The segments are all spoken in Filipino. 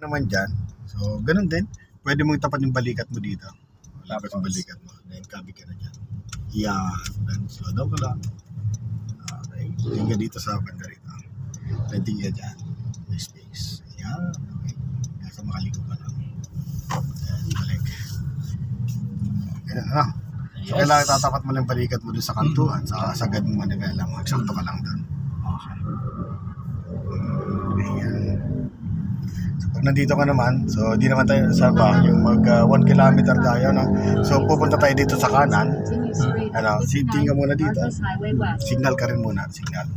naman dyan. So, ganun din. Pwede mong tapat yung balikat mo dito. Lapat yung balikat mo. Then, kabig ka na dyan. Yan. Then, slow down ka lang. Okay. Tingin ka dito sa banda rito. Then, tingin ka dyan. May space. Yan. Okay. Kaya makaligo ka lang. Then, balik. Ganun, ano? So, kailangan tatapat mo lang balikat mo doon sa kantuhan. Sa sagad mo manivela mo. Eksakto ka lang doon. Okay. Ayan. So, pag nandito ka naman, so di naman tayo sa yung mag 1 kilometer tayo, no? So pupunta tayo dito sa kanan. Ano, tingin ka muna dito. Signal ka rin muna, signal.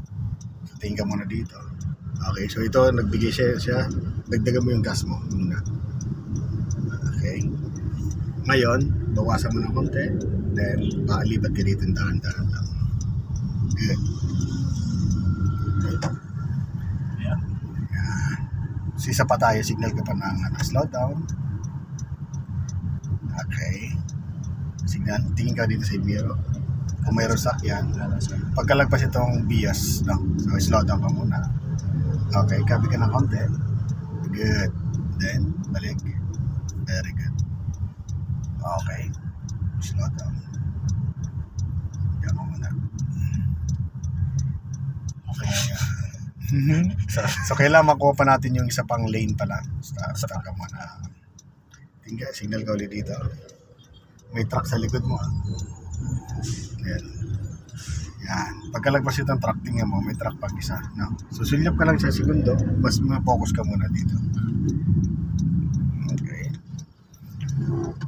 So tingin ka muna dito. Okay, so ito nagbigay siya. Dagdagan mo yung gas mo muna. Okay. Ngayon, bawasan mo ng konti. Then, paalipat ka dito, dahan-dahan lang. Good. Isa pa tayo, signal ka pa ng slow down. Okay. Signal, tingin ka dito sa mirror. Kung mayroon sakyan, pagkalagpas itong bias, no? So, slow down ka muna. Okay, kabi ka ng konti. Good. Then, balik. Very good. Okay. Slow down. Diyan mo muna. Okay. So kailangan makuha pa natin yung isa pang lane pala. Start ka muna. Tingnan, signal ka ulit dito. May truck sa likod mo. Ayan. Yan. Pagkalagpas itong truck, tingnan mo, may truck pag isa. No? So sulyap ka lang sa segundo, mas focus ka muna dito. Okay.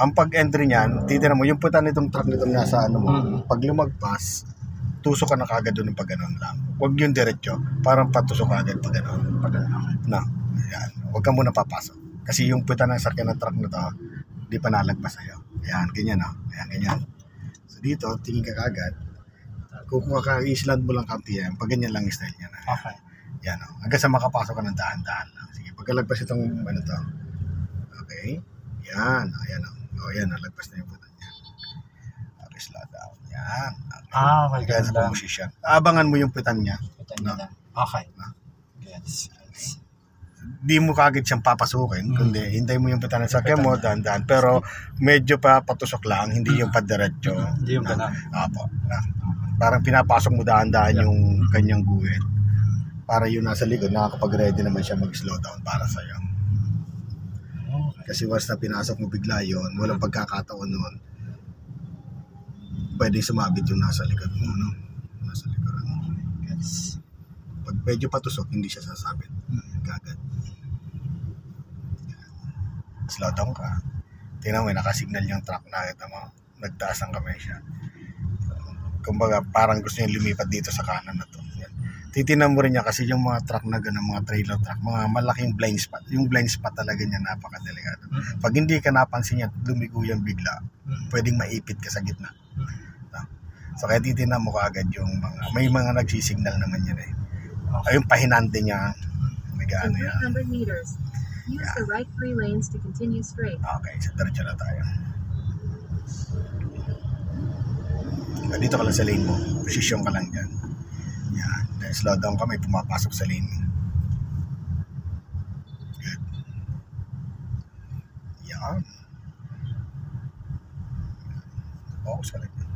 Ang pag-entry niyan, titignan mo, yung putan nitong truck nitong nasa ano mo, pag lumagpas, tusok ka na kagad doon pag gano'n lang. Huwag yung diretso. Parang patusok ka agad pag gano'n. No. Ayan. Huwag ka muna papasok. Kasi yung puta ng sakyan ng truck na to, di pa nalagpas sa'yo. Ayan, ganyan no. Ayan, ganyan. So dito, tingin ka kagad. Kukuha ka, island mo lang kaunti yan. Pag ganyan lang yung style niya na. Okay. Ayan no. Hanggang sa makapasok ka ng dahan-dahan lang. Sige, pagkalagpas itong ano to. Okay. Ayan. Ayan no. O, ayan, nalagpas na yung puta niya. Okay, slow down. Ayan. Okay. Kaya sa position. Abangan mo yung pitan niya. No? Okay. No? Yes. Di mo kagad siyang papasukin, kundi hintay mo yung pitan ng sakyan mo, dahan-dahan. Pero medyo pa patusok lang, hindi yung padiretso. Hindi yung ganun. Apo. Parang pinapasok mo dahan-dahan yung kanyang guhit. Para yung nasa likod, nakakapag-ready naman siya mag-slow down para sa'yo. Kasi once na pinasok mo bigla yun, walang pagkakataon noon, pwedeng sumabit yung nasa likod mo, no? Nasa likod mo. Yes. Pag medyo patusok, hindi siya sasabit. Kagad. Slow down ka. Tingnan mo, nakasignal yung truck na ito mo. Nagtaas ang kamay siya. Kumbaga, parang gusto niya lumipat dito sa kanan na to. Yan. Titinan mo rin niya kasi yung mga truck na gano'n, mga trailer truck, mga malaking blind spot. Yung blind spot talaga niya napakadelikado. Pag hindi ka napansin niya, lumigo yan bigla, pwedeng maipit ka sa gitna. So kaya titinan mo kaagad yung mga, may mga nagsisignal naman yan eh. Ay, yung pahinante niya, may gaano yan. 300 meters. Use the right 3 lanes to continue straight. Okay, so diretso na tayo. Dito ka lang sa lane mo. Posisyon ka lang dyan. Yan. Then slow down ka, may pumapasok sa lane mo. Good. Yan. Focus ka lang dyan.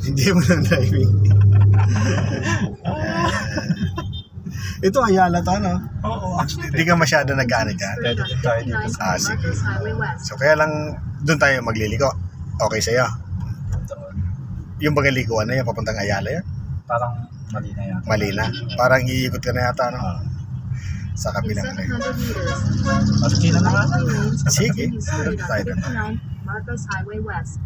Hindi mo lang driving. Ito Ayala to, no? Oo, actually. Hindi ka masyado nag-ano dyan. Sige. So kaya lang doon tayo magliligo. Okay sa'yo. Yung bagaliguan na yan, papuntang Ayala yan? Parang mali na yan. Mali na. Parang iikot ka na yata, no? Sa kabilang na yun. Sige na nga. Sige. Tayo na. Marcos Highway West.